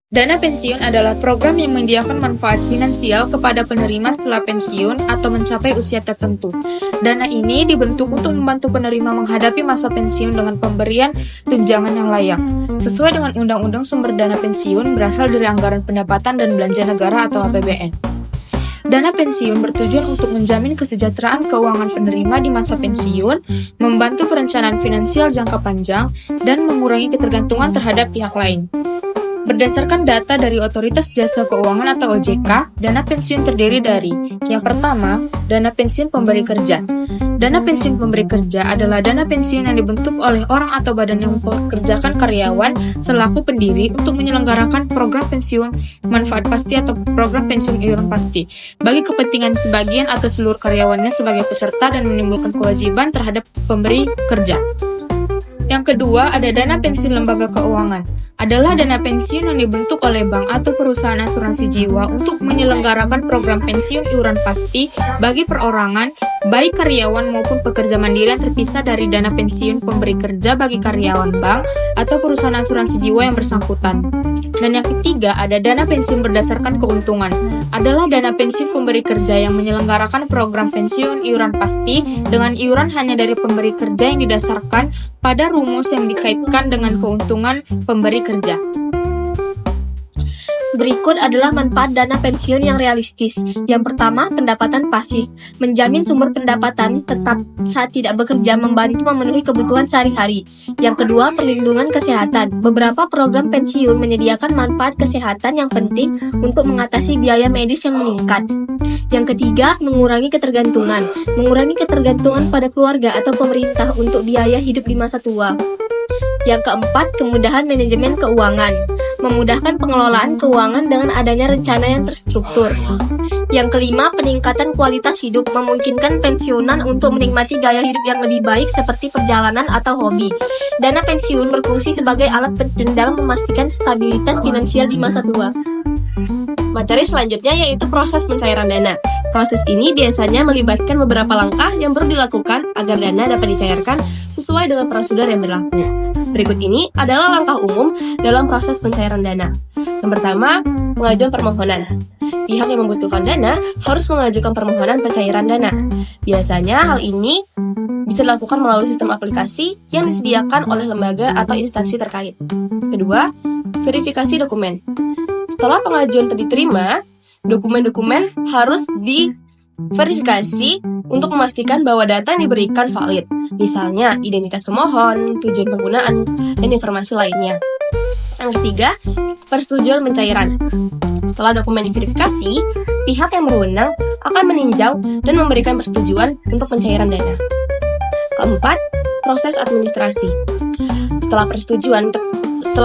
Dana pensiun adalah program yang menyediakan manfaat finansial kepada penerima setelah pensiun atau mencapai usia tertentu. Dana ini dibentuk untuk membantu penerima menghadapi masa pensiun dengan pemberian tunjangan yang layak. Sesuai dengan Undang-Undang Sumber Dana Pensiun berasal dari anggaran pendapatan dan belanja negara atau APBN. Dana pensiun bertujuan untuk menjamin kesejahteraan keuangan penerima di masa pensiun, membantu perencanaan finansial jangka panjang, dan mengurangi ketergantungan terhadap pihak lain. Berdasarkan data dari Otoritas Jasa Keuangan atau OJK, dana pensiun terdiri dari: yang pertama, dana pensiun pemberi kerja. Dana pensiun pemberi kerja adalah dana pensiun yang dibentuk oleh orang atau badan yang mempekerjakan karyawan selaku pendiri untuk menyelenggarakan program pensiun manfaat pasti atau program pensiun iuran pasti bagi kepentingan sebagian atau seluruh karyawannya sebagai peserta dan menimbulkan kewajiban terhadap pemberi kerja. Yang kedua, ada dana pensiun lembaga keuangan. Adalah dana pensiun yang dibentuk oleh bank atau perusahaan asuransi jiwa untuk menyelenggarakan program pensiun iuran pasti bagi perorangan, baik karyawan maupun pekerja mandiri yang terpisah dari dana pensiun pemberi kerja bagi karyawan bank atau perusahaan asuransi jiwa yang bersangkutan. Dan yang ketiga, ada dana pensiun berdasarkan keuntungan. Adalah dana pensiun pemberi kerja yang menyelenggarakan program pensiun iuran pasti dengan iuran hanya dari pemberi kerja yang didasarkan pada rumus yang dikaitkan dengan keuntungan pemberi kerja. Berikut adalah manfaat dana pensiun yang realistis. Yang pertama, pendapatan pasif. Menjamin sumber pendapatan tetap saat tidak bekerja, membantu memenuhi kebutuhan sehari-hari. Yang kedua, perlindungan kesehatan. Beberapa program pensiun menyediakan manfaat kesehatan yang penting untuk mengatasi biaya medis yang meningkat. Yang ketiga, mengurangi ketergantungan. Mengurangi ketergantungan pada keluarga atau pemerintah untuk biaya hidup di masa tua. Yang keempat, kemudahan manajemen keuangan. Memudahkan pengelolaan keuangan dengan adanya rencana yang terstruktur. Yang kelima, peningkatan kualitas hidup. Memungkinkan pensiunan untuk menikmati gaya hidup yang lebih baik seperti perjalanan atau hobi. Dana pensiun berfungsi sebagai alat penting dalam memastikan stabilitas finansial di masa tua. Materi selanjutnya yaitu proses pencairan dana. Proses ini biasanya melibatkan beberapa langkah yang perlu dilakukan agar dana dapat dicairkan sesuai dengan prosedur yang berlaku. Berikut ini adalah langkah umum dalam proses pencairan dana. Yang pertama, pengajuan permohonan. Pihak yang membutuhkan dana harus mengajukan permohonan pencairan dana. Biasanya hal ini bisa dilakukan melalui sistem aplikasi yang disediakan oleh lembaga atau instansi terkait. Kedua, verifikasi dokumen. Setelah pengajuan diterima, dokumen-dokumen harus diverifikasi untuk memastikan bahwa data yang diberikan valid. Misalnya, identitas pemohon, tujuan penggunaan, dan informasi lainnya. Yang ketiga, persetujuan pencairan. Setelah dokumen diverifikasi, pihak yang berwenang akan meninjau dan memberikan persetujuan untuk pencairan dana. Keempat, proses administrasi. Setelah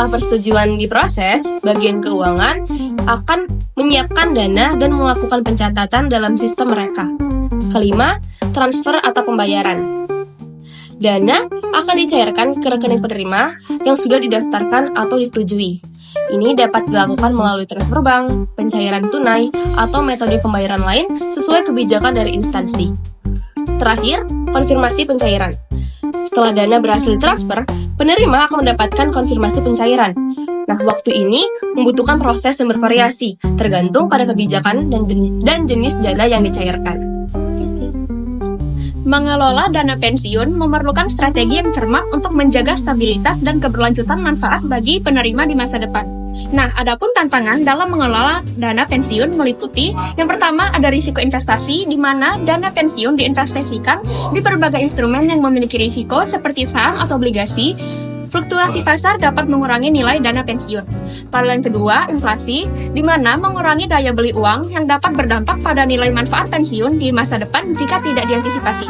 persetujuan diproses, bagian keuangan akan menyiapkan dana dan melakukan pencatatan dalam sistem mereka. Kelima, transfer atau pembayaran. Dana akan dicairkan ke rekening penerima yang sudah didaftarkan atau disetujui. Ini dapat dilakukan melalui transfer bank, pencairan tunai, atau metode pembayaran lain sesuai kebijakan dari instansi. Terakhir, konfirmasi pencairan. Setelah dana berhasil ditransfer, penerima akan mendapatkan konfirmasi pencairan. Nah, waktu ini membutuhkan proses yang bervariasi, tergantung pada kebijakan dan jenis dana yang dicairkan. Mengelola dana pensiun memerlukan strategi yang cermat untuk menjaga stabilitas dan keberlanjutan manfaat bagi penerima di masa depan. Nah, adapun tantangan dalam mengelola dana pensiun meliputi: yang pertama, ada risiko investasi, di mana dana pensiun diinvestasikan di berbagai instrumen yang memiliki risiko seperti saham atau obligasi. Fluktuasi pasar dapat mengurangi nilai dana pensiun. Lalu yang kedua, inflasi, di mana mengurangi daya beli uang yang dapat berdampak pada nilai manfaat pensiun di masa depan jika tidak diantisipasi.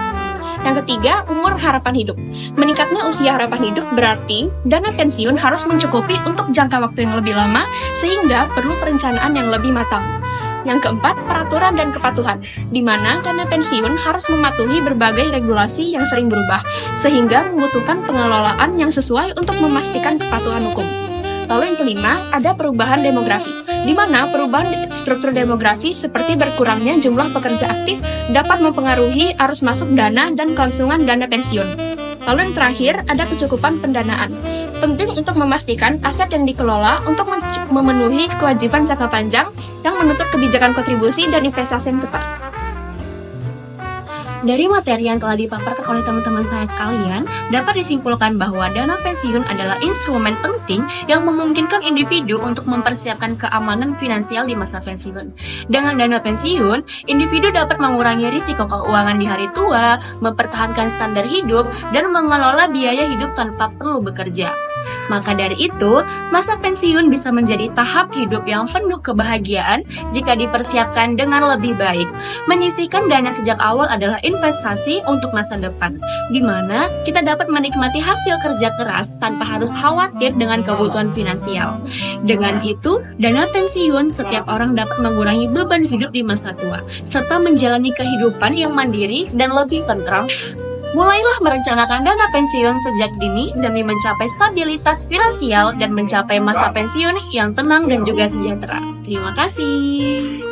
Yang ketiga, umur harapan hidup. Meningkatnya usia harapan hidup berarti dana pensiun harus mencukupi untuk jangka waktu yang lebih lama, sehingga perlu perencanaan yang lebih matang. Yang keempat, peraturan dan kepatuhan, di mana dana pensiun harus mematuhi berbagai regulasi yang sering berubah, sehingga membutuhkan pengelolaan yang sesuai untuk memastikan kepatuhan hukum. Lalu yang kelima, ada perubahan demografi, di mana perubahan struktur demografi seperti berkurangnya jumlah pekerja aktif dapat mempengaruhi arus masuk dana dan kelangsungan dana pensiun. Lalu yang terakhir, ada kecukupan pendanaan. Penting untuk memastikan aset yang dikelola untuk memenuhi kewajiban jangka panjang yang menuntut kebijakan kontribusi dan investasi yang tepat. Dari materi yang telah dipaparkan oleh teman-teman saya sekalian, dapat disimpulkan bahwa dana pensiun adalah instrumen penting yang memungkinkan individu untuk mempersiapkan keamanan finansial di masa pensiun. Dengan dana pensiun, individu dapat mengurangi risiko keuangan di hari tua, mempertahankan standar hidup, dan mengelola biaya hidup tanpa perlu bekerja. Maka dari itu, masa pensiun bisa menjadi tahap hidup yang penuh kebahagiaan jika dipersiapkan dengan lebih baik. Menyisihkan dana sejak awal adalah investasi untuk masa depan, di mana kita dapat menikmati hasil kerja keras tanpa harus khawatir dengan kebutuhan finansial. Dengan itu, dana pensiun setiap orang dapat mengurangi beban hidup di masa tua, serta menjalani kehidupan yang mandiri dan lebih tentram. Mulailah merencanakan dana pensiun sejak dini demi mencapai stabilitas finansial dan mencapai masa pensiun yang tenang dan juga sejahtera. Terima kasih.